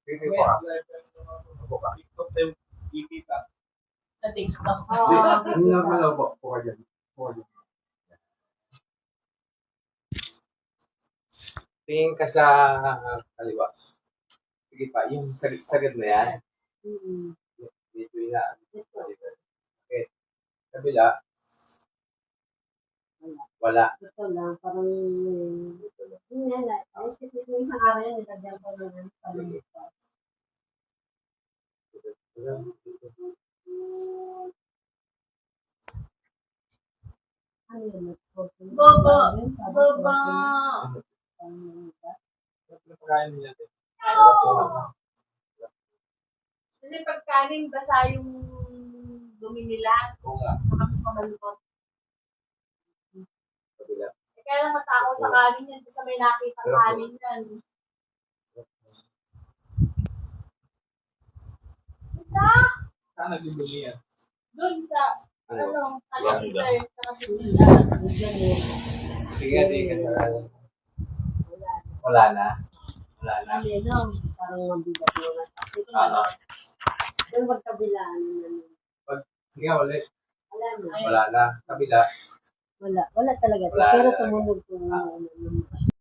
Dito po ka. Upo ka. Sa TikTok. Hindi na pala po. Upo ka dyan. Upo ka dyan. Tingin ka sa kaliwa. Sige pa, yung sagad na yan. Dito yun na. Okay. Kabila. Wala. Ito lang, parang yun nga na. Naisip ko yung isang araw yan, nilagyan ko na ng pamilya. Ano yun? Bobo! Bobo! Pagkain niya natin. Kasi pagkanin, basa yung dumi nila. Oo nga. Saka mas mamalukot. Kabila. Kaya lang matakot sa kanin yan. Kasi may nakita kanin yan. Saan nagdudumi yan? Doon sa, Ano? Saka sisila. Sige, tingin ka sa wala na. Wala na. Ano yun, no? Parang mabigat mo na. Ah, Doon magkabilaan naman. sige, ulit. Wala na. Wala na. Kabila. Wala talaga. Wala Pero na. tumunog ko.